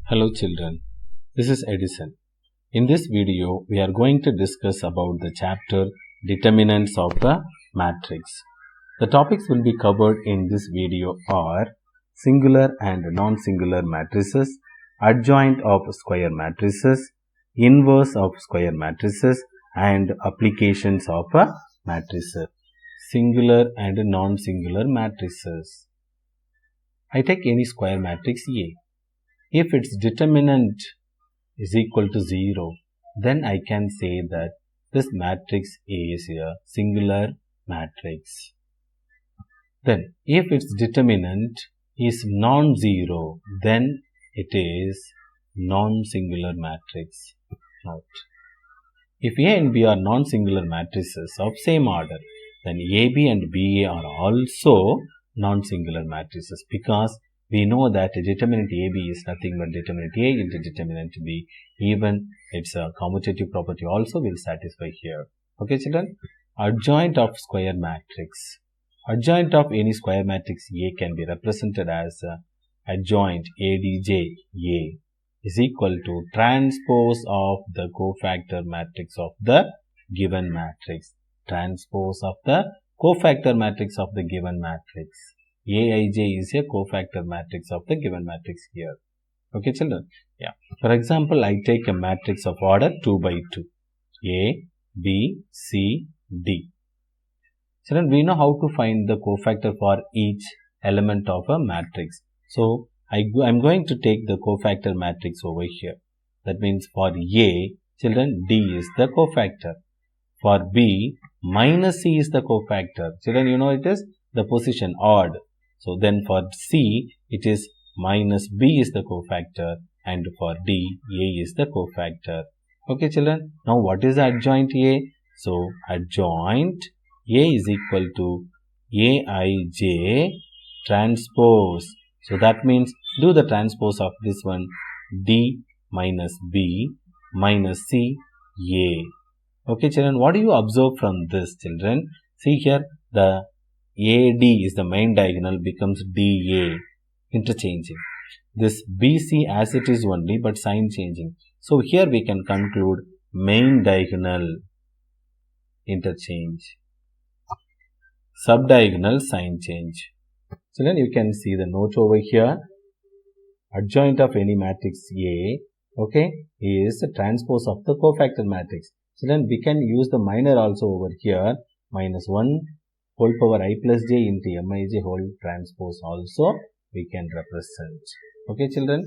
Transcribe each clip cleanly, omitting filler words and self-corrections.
Hello children, this is Edison. In this video, we are going to discuss about the chapter Determinants of the Matrix. The topics will be covered in this video are singular and non-singular matrices, adjoint of square matrices, inverse of square matrices, and applications of a matrices. Singular and non-singular matrices. I take any square matrix A. If its determinant is equal to 0, then I can say that this matrix is a singular matrix. Then, if its determinant is non-zero, then it is non-singular matrix. Note. If A and B are non-singular matrices of same order, then AB and BA are also non-singular matrices because we know that determinant AB is nothing but determinant A into determinant B. Even its commutative property also will satisfy here. Okay, children? Adjoint of square matrix. Adjoint of any square matrix A can be represented as adjoint ADJ A is equal to transpose of the cofactor matrix of the given matrix. Transpose of the cofactor matrix of the given matrix. Aij is a cofactor matrix of the given matrix here. Okay, children? Yeah. For example, I take a matrix of order 2 by 2. A, B, C, D. Children, we know how to find the cofactor for each element of a matrix. So, I'm going to take the cofactor matrix over here. That means for A, children, D is the cofactor. For B, minus C is the cofactor. Children, you know it is the position odd. So, then for C, it is minus B is the cofactor, and for D, A is the cofactor. Okay, children. Now, what is adjoint A? So, adjoint A is equal to Aij transpose. So, that means do the transpose of this one, D minus B minus C, A. Okay, children, what do you observe from this, children? See here, the AD is the main diagonal becomes DA, interchanging. This BC as it is only, but sign changing. So, here we can conclude main diagonal interchange, subdiagonal sign change. Children, you can see the note over here. Adjoint of any matrix A, okay, is the transpose of the cofactor matrix. Children, we can use the minor also over here, minus 1 whole power I plus j into mij whole transpose also we can represent. Okay, children.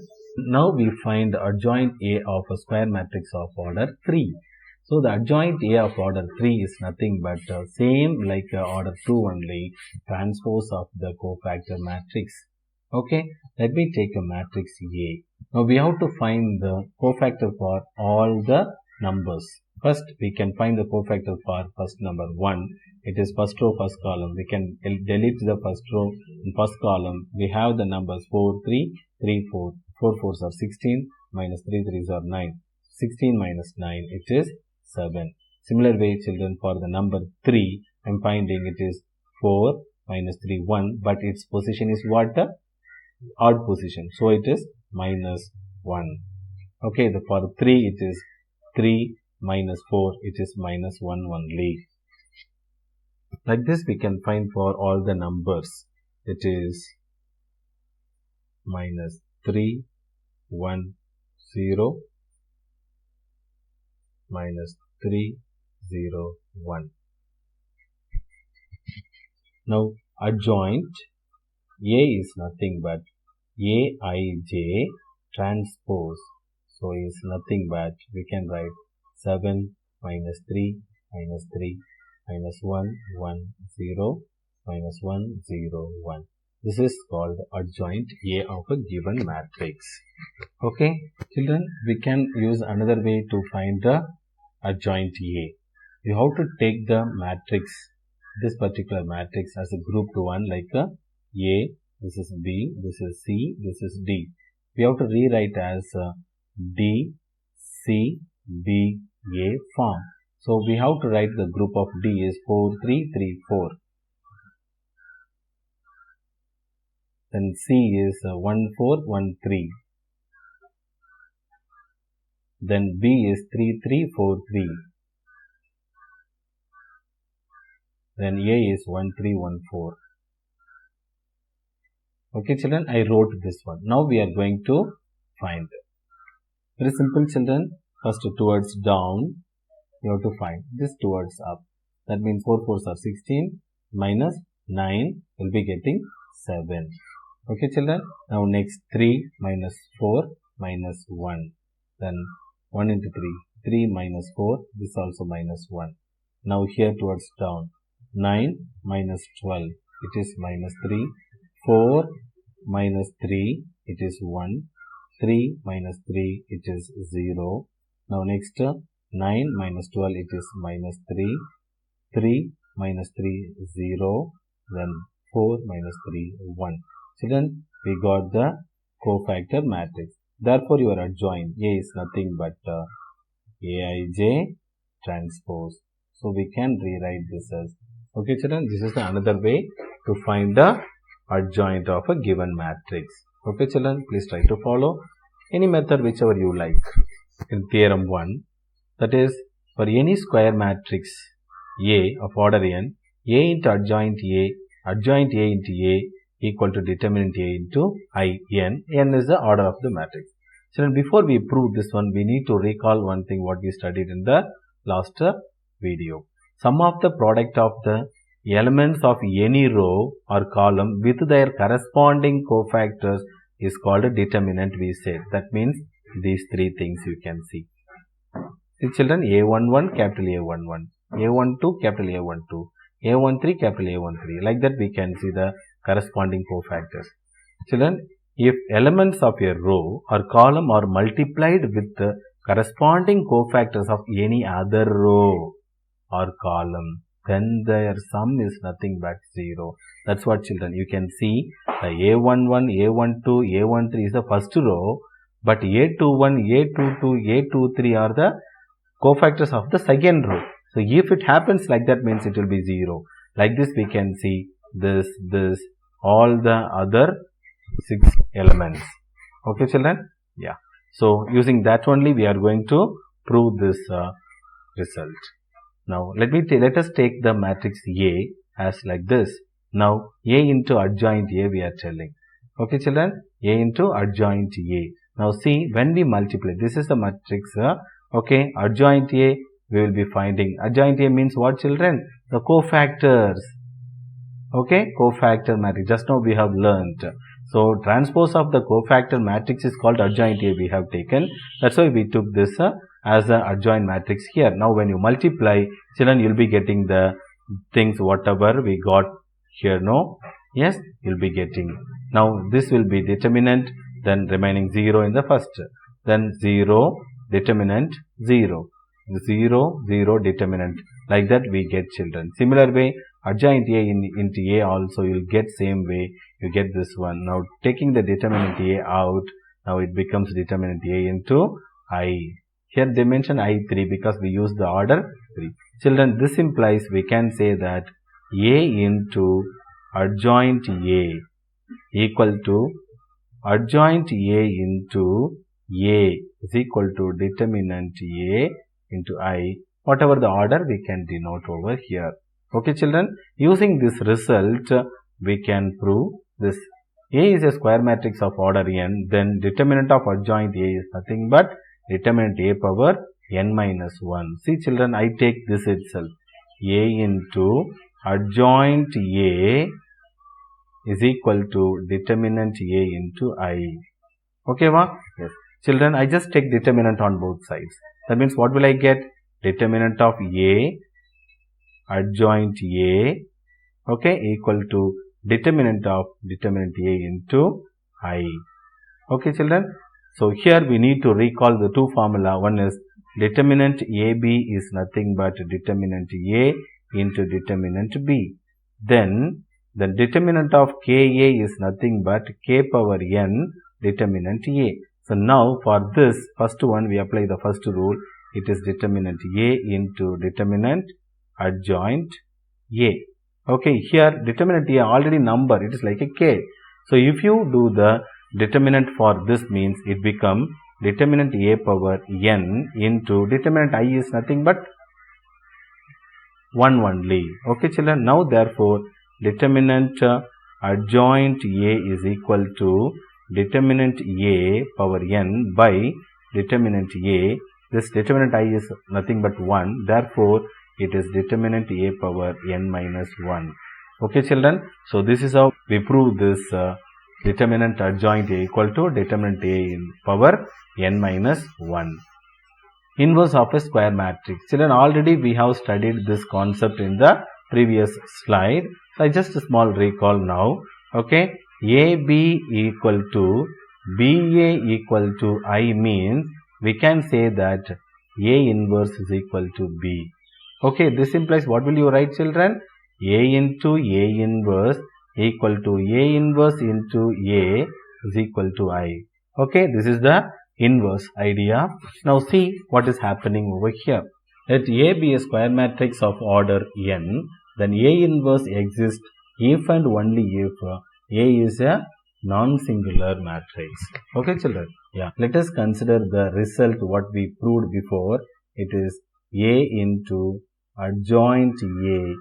Now we find the adjoint A of a square matrix of order 3. So the adjoint A of order 3 is nothing but same like order 2 only, transpose of the cofactor matrix. Okay, let me take a matrix A. Now we have to find the cofactor for all the numbers. First, we can find the cofactor for first number 1. It is first row, first column. We can delete the first row and first column. We have the numbers 4, 3, 3, 4. 4 4s are 16, minus 3 3s are 9. 16 minus 9, it is 7. Similar way, children, for the number 3, I am finding it is 4 minus 3, 1. But its position is what? Odd position. So, it is minus 1. Okay, for 3, it is 3 minus 4, it is minus 1 only. Like this, we can find for all the numbers. It is minus 3, 1, 0, minus 3, 0, 1. Now, adjoint A is nothing but Aij transpose. So, is nothing but we can write 7 minus 3 minus 3 minus 1 1 0 minus 1 0 1. This is called adjoint A of a given matrix. Okay, children, we can use another way to find the adjoint A. You have to take the matrix, this particular matrix as a group to one like a, this is B, this is C, this is D. We have to rewrite as D, C, B, A form. So, we have to write the group of D is 4, 3, 3, 4. Then C is 1, 4, 1, 3. then B is 3, 3, 4, 3. Then A is 1, 3, 1, 4. Okay, children, I wrote this one. Now we are going to find. Very simple, children. First towards down, you have to find. This towards up. That means 4 4s are 16 minus 9 will be getting 7. Okay, children. Now next 3 minus 4 minus 1. Then 1 into 3. 3 minus 4. This also minus 1. Now here towards down. 9 minus 12. It is minus 3. 4 minus 3. It is 1. 3 minus 3. It is 0. Now next 9 minus 12. It is minus 3. 3 minus 3 0. Then 4 minus 3 1. Children, we got the cofactor matrix. Therefore, your adjoint A is nothing but Aij transpose. So, we can rewrite this as, okay children, this is another way to find the adjoint of a given matrix. Okay children, please try to follow any method whichever you like. In theorem 1, that is, for any square matrix A of order n, A into adjoint A into A equal to determinant A into n. N is the order of the matrix. Children, before we prove this one, we need to recall one thing what we studied in the last video. Sum of the product of the elements of any row or column with their corresponding cofactors is called a determinant, we said. That means these three things you can see. See children, A11 capital A11, A12 capital A12, A13 capital A13. Like that we can see the corresponding cofactors. Children, if elements of a row or column are multiplied with the corresponding cofactors of any other row or column, then their sum is nothing but 0. That's what children, you can see the A11, A12, A13 is the first row, but A21, A22, A23 are the cofactors of the second row. So, if it happens like that means it will be 0. Like this we can see this, all the other 6 elements. Okay children? Yeah. So, using that only we are going to prove this result. Now, let us take the matrix A as like this. Now, A into adjoint A we are telling. Okay children? A into adjoint A. Now, see when we multiply, this is the matrix, okay, adjoint A we will be finding. Adjoint A means what children? The cofactors. Okay, cofactor matrix. Just now we have learnt. So, transpose of the cofactor matrix is called adjoint A we have taken. That's why we took this as an adjoint matrix here. Now, when you multiply, children, you will be getting the things whatever we got here, no? Yes, you will be getting. Now, this will be determinant, then remaining 0 in the first. Then 0, determinant 0. 0, 0, determinant. Like that we get children. Similar way, adjoint A into A also you will get same way. You get this one. Now, taking the determinant A out, now it becomes determinant A into I. Here they mention I3 because we use the order 3. Children, this implies we can say that A into adjoint A equal to adjoint A into A is equal to determinant A into I. Whatever the order we can denote over here. Okay children, using this result we can prove this. A is a square matrix of order n, then determinant of adjoint A is nothing but determinant A power n minus 1. See children, I take this itself. A into adjoint A is equal to determinant A into I. Okay, ma? Yes. Children, I just take determinant on both sides. That means what will I get? Determinant of A adjoint A, okay, equal to determinant of determinant A into I. Okay children, so here we need to recall the two formula. One is determinant AB is nothing but determinant A into determinant B. Then the determinant of Ka is nothing but K power n determinant A. So now for this first one we apply the first rule. It is determinant A into determinant adjoint A. Okay, here determinant A already number, it is like a K. So if you do the determinant for this means it become determinant A power n into determinant I is nothing but 1 only. Okay children, now therefore determinant adjoint A is equal to determinant A power n by determinant A. This determinant I is nothing but 1, therefore it is determinant A power n minus 1. Okay children, so this is how we prove this determinant adjoint A equal to determinant A in power n minus 1. Inverse of a square matrix. Children, already we have studied this concept in the previous slide. So just a small recall now. Okay, AB equal to BA equal to I means we can say that A inverse is equal to B. Okay, this implies what will you write children? A into A inverse equal to A inverse into A is equal to I. Okay, this is the inverse idea. Now see what is happening over here. Let A be a square matrix of order n, then A inverse exists if and only if A is a non-singular matrix. Okay children? Yeah. Let us consider the result what we proved before. It is A into adjoint A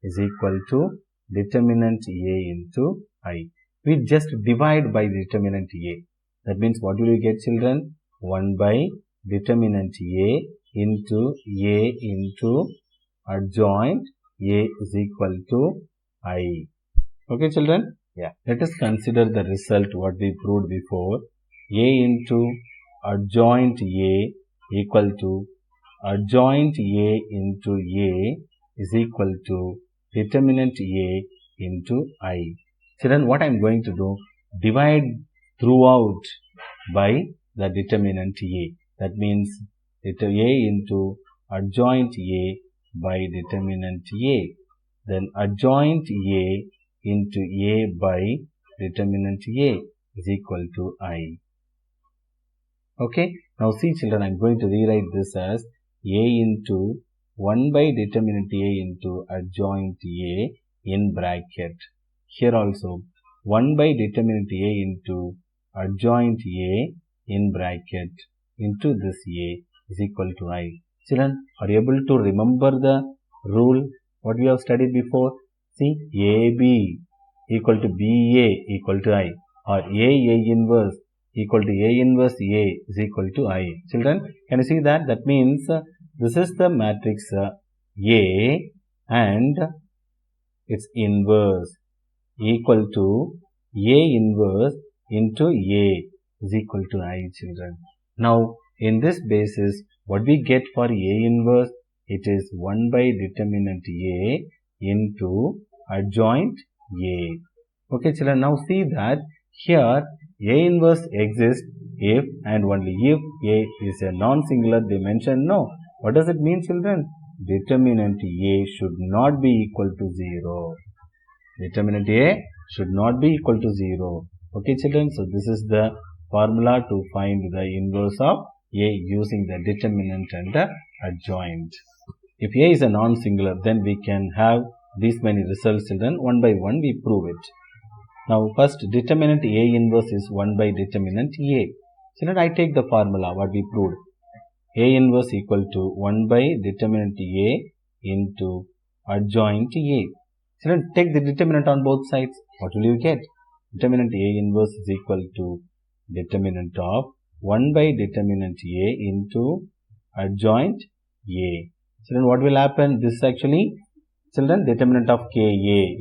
is equal to determinant A into I. We just divide by determinant A. That means what will you get children? 1 by determinant A into adjoint A is equal to I. Okay children? Yeah. Let us consider the result what we proved before. A into adjoint A equal to adjoint A into A is equal to determinant A into I. Children, what I am going to do? Divide throughout by the determinant A. That means A into adjoint A by determinant A. Then adjoint A into A by determinant A is equal to I. Okay. Now see children, I am going to rewrite this as A into 1 by determinant A into adjoint A in bracket. Here also 1 by determinant A into adjoint A in bracket into this A is equal to I. Children, are you able to remember the rule what we have studied before? See, AB equal to BA equal to I, or A inverse equal to A inverse A is equal to I. Children, can you see that? That means this is the matrix A and its inverse equal to A inverse into A is equal to I, children. Now, in this basis, what we get for A inverse? It is 1 by determinant A into adjoint A. Okay, children. Now, see that here A inverse exists if and only if A is a non-singular dimension. No. What does it mean, children? Determinant A should not be equal to 0. Determinant A should not be equal to 0. Okay, children. So, this is the formula to find the inverse of A using the determinant and the adjoint. If A is a non-singular, then we can have these many results, children. One by one we prove it. Now, first determinant A inverse is 1 by determinant A. Children, I take the formula what we proved. A inverse equal to 1 by determinant A into adjoint A. Children, take the determinant on both sides. What will you get? Determinant A inverse is equal to determinant of 1 by determinant A into adjoint A. Children, what will happen? This is actually, children, determinant of Ka.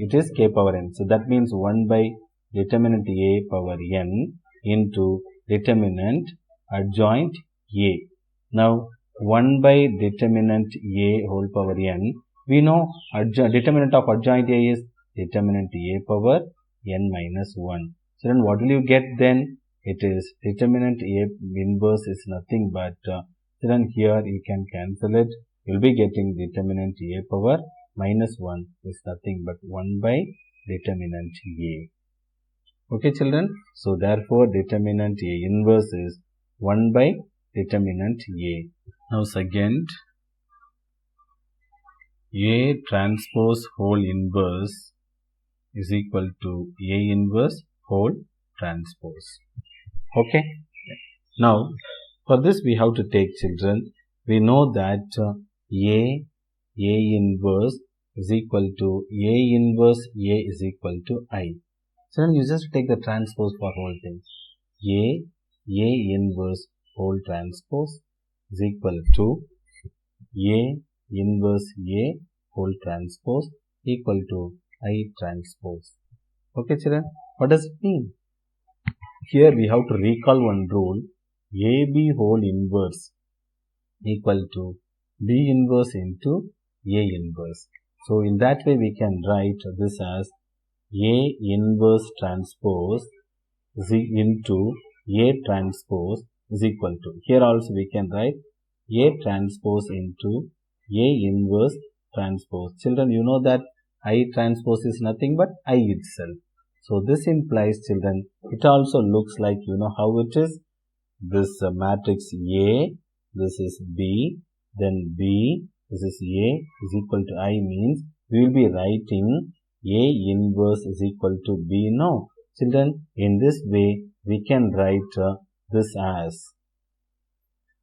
It is K power n. So, that means 1 by determinant A power n into determinant adjoint A. Now, 1 by determinant A whole power n. We know determinant of adjoint A is determinant A power n minus 1. Children, what will you get then? It is determinant A inverse is nothing but, children, here you can cancel it. You will be getting determinant A power minus 1 is nothing but 1 by determinant A. Okay, children. So, therefore, determinant A inverse is 1 by determinant A. Now, second, A transpose whole inverse is equal to A inverse whole transpose. Okay. Now, For this we have to take, children, we know that A inverse is equal to A inverse A is equal to I. So then you just take the transpose for whole thing. A inverse whole transpose is equal to A inverse A whole transpose equal to I transpose. Okay, children, what does it mean? Here we have to recall one rule. AB whole inverse equal to B inverse into A inverse. So in that way we can write this as A inverse transpose into A transpose is equal to. Here also we can write A transpose into A inverse transpose. Children, you know that I transpose is nothing but I itself. So this implies, children, it also looks like, you know how it is. This matrix A, this is B, then B, this is A is equal to I means we will be writing A inverse is equal to B. No, children, in this way we can write this as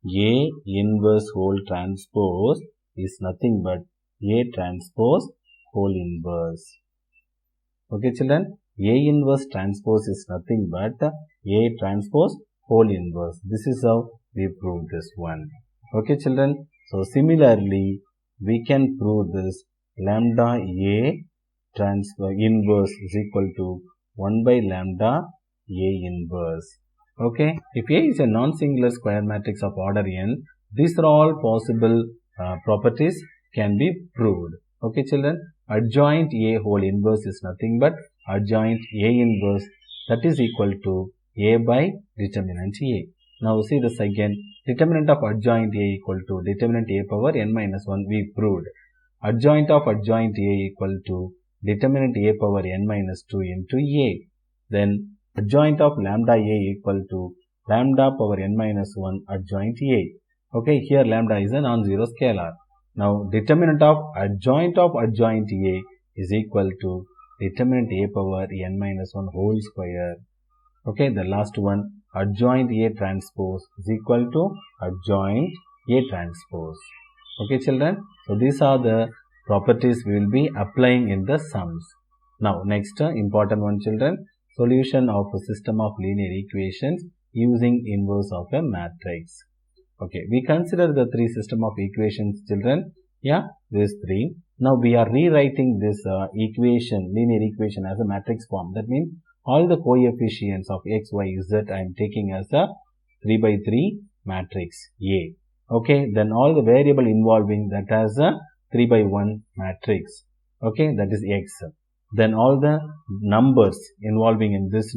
A inverse whole transpose is nothing but A transpose whole inverse. Okay, children, A inverse transpose is nothing but A transpose whole inverse. This is how we prove this one. Okay, children. So similarly, we can prove this lambda A inverse is equal to 1 by lambda A inverse. Okay, if A is a non-singular square matrix of order n, these are all possible properties can be proved. Okay, children, adjoint A whole inverse is nothing but adjoint A inverse, that is equal to A by determinant A. Now see this again. Determinant of adjoint A equal to determinant A power n minus 1 we proved. Adjoint of adjoint A equal to determinant A power n minus 2 into A. Then adjoint of lambda A equal to lambda power n minus 1 adjoint A. Okay, here lambda is a non-zero scalar. Now determinant of adjoint A is equal to determinant A power n minus 1 whole square. Okay, the last one, adjoint A transpose is equal to adjoint A transpose. Okay, children, so these are the properties we will be applying in the sums. Now next important one, children, solution of a system of linear equations using inverse of a matrix. Okay, we consider the three system of equations, children. Yeah, these three. Now we are rewriting this linear equation as a matrix form. That means all the coefficients of x, y, z I am taking as a 3 by 3 matrix A. Okay, then all the variable involving that as a 3 by 1 matrix. Okay, that is x. Then all the numbers involving in this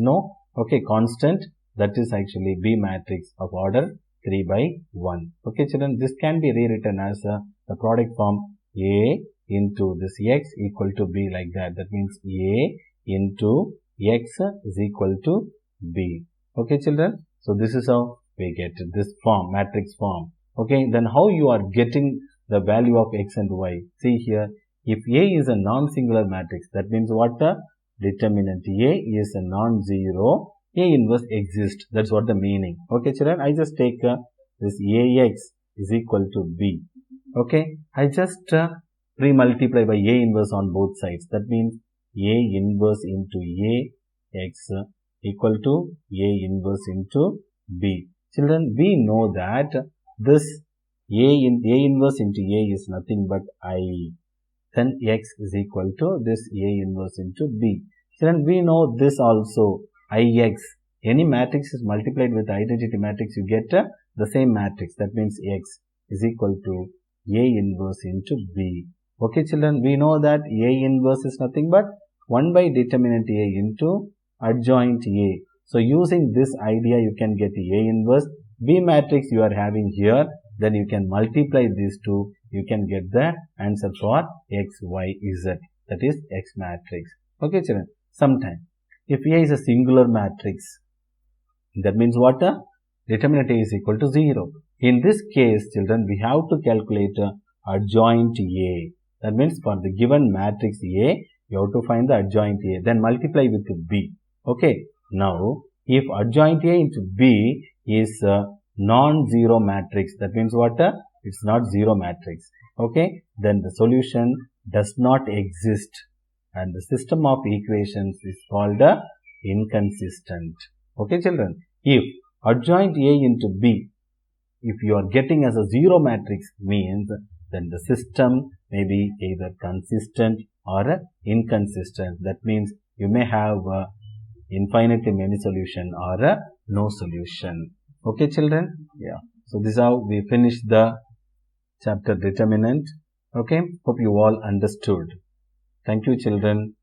constant, that is actually B matrix of order 3 by 1. Okay, children, this can be rewritten as the product form A into this x equal to B like that. That means A into x is equal to B. Okay, children, so this is how we get this form, matrix form. Okay, then how you are getting the value of x and y? See here, if A is a non-singular matrix, that means what? Determinant A is a non-zero, A inverse exists. That's what the meaning. Okay, children, I just take this AX is equal to B. Okay, I just pre-multiply by A inverse on both sides. That means A inverse into AX equal to A inverse into B. Children, we know that this A inverse into A is nothing but I. Then X is equal to this A inverse into B. Children, we know this also, IX. Any matrix is multiplied with identity matrix, you get the same matrix. That means X is equal to A inverse into B. Okay, children, we know that A inverse is nothing but 1 by determinant A into adjoint A. So using this idea, you can get A inverse. B matrix you are having here, then you can multiply these two, you can get the answer for x, y, z, that is X matrix. Okay, children, sometime if A is a singular matrix, that means what? Determinant A is equal to 0. In this case, children, we have to calculate adjoint A. That means for the given matrix A, you have to find the adjoint A, then multiply with B. Okay, now if adjoint A into B is non-zero matrix. That means what? It's not zero matrix. Okay, then the solution does not exist and the system of equations is called inconsistent. Okay, children, if adjoint A into B, if you are getting as a zero matrix, means then the system may be either consistent or inconsistent. That means you may have infinitely many solution or no solution. Okay, children? Yeah. So this is how we finish the chapter determinant. Okay. Hope you all understood. Thank you, children.